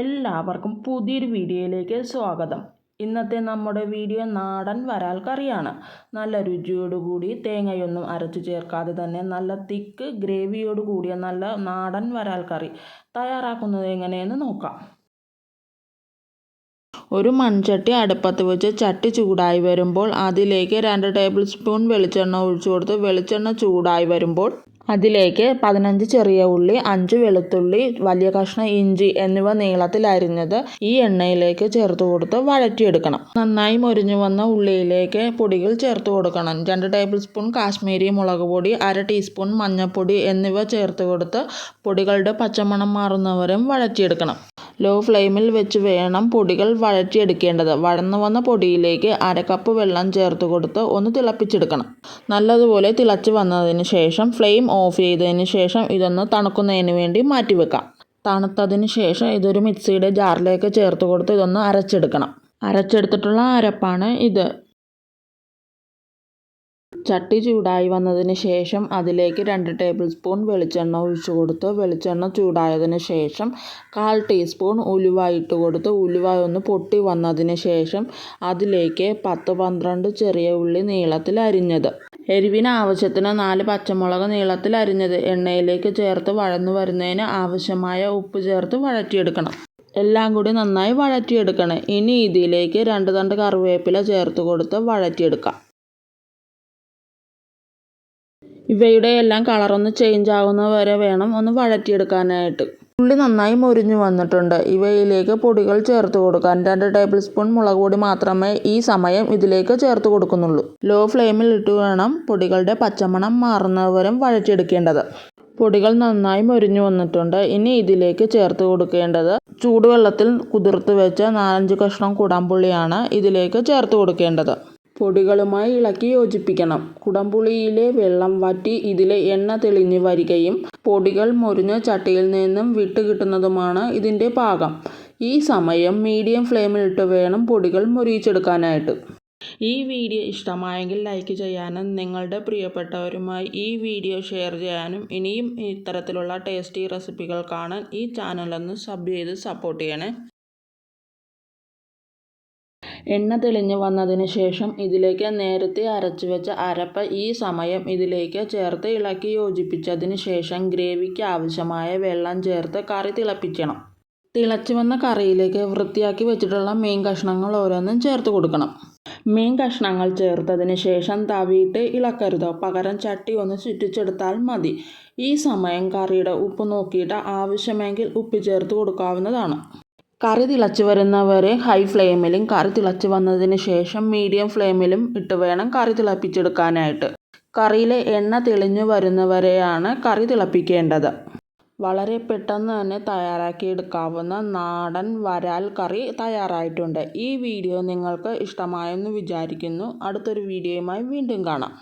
എല്ലാവർക്കും പുതിയൊരു വീഡിയോയിലേക്ക് സ്വാഗതം. ഇന്നത്തെ നമ്മുടെ വീഡിയോ നാടൻ വരാൽ കറിയാണ്. നല്ല രുചിയോടുകൂടി തേങ്ങയൊന്നും അരച്ചു ചേർക്കാതെ തന്നെ നല്ല തിക്ക് ഗ്രേവിയോട് കൂടിയ നല്ല നാടൻ വരാൽ കറി തയ്യാറാക്കുന്നത് എങ്ങനെയെന്ന് നോക്കാം. ഒരു മൺചട്ടി അടുപ്പത്ത് വെച്ച് ചട്ടി ചൂടായി വരുമ്പോൾ അതിലേക്ക് 2 ടേബിൾ സ്പൂൺ വെളിച്ചെണ്ണ ഒഴിച്ചു കൊടുത്ത് വെളിച്ചെണ്ണ ചൂടായി വരുമ്പോൾ അതിലേക്ക് 15 ചെറിയ ഉള്ളി, 5 വെളുത്തുള്ളി, വലിയ കഷ്ണം ഇഞ്ചി എന്നിവ നീളത്തിൽ അരിഞ്ഞത് ഈ എണ്ണയിലേക്ക് ചേർത്ത് കൊടുത്ത് വഴറ്റിയെടുക്കണം. നന്നായി മൊരിഞ്ഞു വന്ന ഉള്ളിയിലേക്ക് പൊടികൾ ചേർത്ത് കൊടുക്കണം. 2 ടേബിൾ സ്പൂൺ കാശ്മീരി മുളക് പൊടി, 1/2 ടീസ്പൂൺ മഞ്ഞൾപ്പൊടി എന്നിവ ചേർത്ത് കൊടുത്ത് പൊടികളുടെ പച്ചമണം മാറുന്നവരും വഴറ്റിയെടുക്കണം. ലോ ഫ്ലെയിമിൽ വെച്ച് വേണം പൊടികൾ വഴറ്റിയെടുക്കേണ്ടത്. വഴന്നു വന്ന പൊടിയിലേക്ക് 1/2 കപ്പ് വെള്ളം ചേർത്ത് കൊടുത്ത് ഒന്ന് തിളപ്പിച്ചെടുക്കണം. നല്ലതുപോലെ തിളച്ച് വന്നതിന് ശേഷം ഫ്ലെയിം ഓഫ് ചെയ്തതിന് ശേഷം ഇതൊന്ന് തണുക്കുന്നതിന് വേണ്ടി മാറ്റിവെക്കാം. തണുത്തതിന് ശേഷം ഇതൊരു മിക്സിയുടെ ജാറിലേക്ക് ചേർത്ത് കൊടുത്ത് ഇതൊന്ന് അരച്ചെടുക്കണം. അരച്ചെടുത്തിട്ടുള്ള അരപ്പാണ് ഇത്. ചട്ടി ചൂടായി വന്നതിന് ശേഷം അതിലേക്ക് 2 ടേബിൾ സ്പൂൺ വെളിച്ചെണ്ണ ഒഴിച്ചു കൊടുത്ത് വെളിച്ചെണ്ണ ചൂടായതിന് ശേഷം 1/4 ടീസ്പൂൺ ഉലുവ ഇട്ട് കൊടുത്ത് ഉലുവ ഒന്ന് പൊട്ടി വന്നതിന് ശേഷം അതിലേക്ക് 10-12 ചെറിയ ഉള്ളി നീളത്തിൽ അരിഞ്ഞത്, എരിവിന് ആവശ്യത്തിന് 4 പച്ചമുളക് നീളത്തിൽ അരിഞ്ഞത് എണ്ണയിലേക്ക് ചേർത്ത് വഴന്നു വരുന്നതിന് ആവശ്യമായ ഉപ്പ് ചേർത്ത് വഴറ്റിയെടുക്കണം. എല്ലാം കൂടി നന്നായി വഴറ്റിയെടുക്കണം. ഇനി ഇതിലേക്ക് 2 തണ്ട് കറിവേപ്പില ചേർത്ത് കൊടുത്ത് വഴറ്റിയെടുക്കാം. ഇവയുടെ എല്ലാം കളറൊന്ന് ചേഞ്ച് ആകുന്നത് വരെ വേണം ഒന്ന് വഴറ്റിയെടുക്കാനായിട്ട്. ഉള്ളി നന്നായി മൊരിഞ്ഞു വന്നിട്ടുണ്ട്. ഇവയിലേക്ക് പൊടികൾ ചേർത്ത് കൊടുക്കാൻ 2 ടേബിൾ സ്പൂൺ മുളക് പൊടി മാത്രമേ ഈ സമയം ഇതിലേക്ക് ചേർത്ത് കൊടുക്കുന്നുള്ളൂ. ലോ ഫ്ലെയിമിൽ ഇട്ട് വേണം പൊടികളുടെ പച്ചമണം മാറുന്നവരും വഴറ്റിയെടുക്കേണ്ടത്. പൊടികൾ നന്നായി മൊരിഞ്ഞു വന്നിട്ടുണ്ട്. ഇനി ഇതിലേക്ക് ചേർത്ത് കൊടുക്കേണ്ടത് ചൂടുവെള്ളത്തിൽ കുതിർത്ത് വെച്ച 4-5 കഷ്ണം കുടംപുളിയാണ് ഇതിലേക്ക് ചേർത്ത് കൊടുക്കേണ്ടത്. പൊടികളുമായി ഇളക്കി യോജിപ്പിക്കണം. കുടംപുളിയിലെ വെള്ളം വറ്റി ഇതിലെ എണ്ണ തെളിഞ്ഞ് വരികയും പൊടികൾ മൊരിഞ്ഞ ചട്ടിയിൽ നിന്നും വിട്ട് കിട്ടുന്നതുമാണ് ഇതിൻ്റെ പാകം. ഈ സമയം മീഡിയം ഫ്ലെയിമിലിട്ട് വേണം പൊടികൾ മൊരിയിച്ചെടുക്കാനായിട്ട്. ഈ വീഡിയോ ഇഷ്ടമായെങ്കിൽ ലൈക്ക് ചെയ്യാനും നിങ്ങളുടെ പ്രിയപ്പെട്ടവരുമായി ഈ വീഡിയോ ഷെയർ ചെയ്യാനും ഇനിയും ഇത്തരത്തിലുള്ള ടേസ്റ്റി റെസിപ്പികൾ കാണാൻ ഈ ചാനലൊന്ന് സബ് ചെയ്ത് സപ്പോർട്ട് ചെയ്യണേ. എണ്ണ തെളിഞ്ഞ് വന്നതിന് ശേഷം ഇതിലേക്ക് നേരത്തെ അരച്ചു വെച്ച അരപ്പ് ഈ സമയം ഇതിലേക്ക് ചേർത്ത് ഇളക്കി യോജിപ്പിച്ചതിന് ശേഷം ഗ്രേവിക്ക് ആവശ്യമായ വെള്ളം ചേർത്ത് കറി തിളപ്പിക്കണം. തിളച്ച് വന്ന കറിയിലേക്ക് വൃത്തിയാക്കി വെച്ചിട്ടുള്ള മീൻ കഷ്ണങ്ങൾ ഓരോന്നും ചേർത്ത് കൊടുക്കണം. മീൻ കഷ്ണങ്ങൾ ചേർത്തതിന് ശേഷം തവിയിട്ട് ഇളക്കരുത്, പകരം ചട്ടി ഒന്ന് ചുറ്റിച്ചെടുത്താൽ മതി. ഈ സമയം കറിയുടെ ഉപ്പ് നോക്കിയിട്ട് ആവശ്യമെങ്കിൽ ഉപ്പ് ചേർത്ത് കൊടുക്കാവുന്നതാണ്. കറി തിളച്ച് വരുന്നവരെ ഹൈ ഫ്ലെയിമിലും കറി തിളച്ച് വന്നതിന് ശേഷം മീഡിയം ഫ്ലെയിമിലും ഇട്ട് വേണം കറി തിളപ്പിച്ചെടുക്കാനായിട്ട്. കറിയിലെ എണ്ണ തെളിഞ്ഞു വരുന്നവരെയാണ് കറി തിളപ്പിക്കേണ്ടത്. വളരെ പെട്ടെന്ന് തന്നെ തയ്യാറാക്കിയെടുക്കാവുന്ന നാടൻ വരാൽ കറി തയ്യാറായിട്ടുണ്ട്. ഈ വീഡിയോ നിങ്ങൾക്ക് ഇഷ്ടമായെന്ന് വിചാരിക്കുന്നു. അടുത്തൊരു വീഡിയോയുമായി വീണ്ടും കാണാം.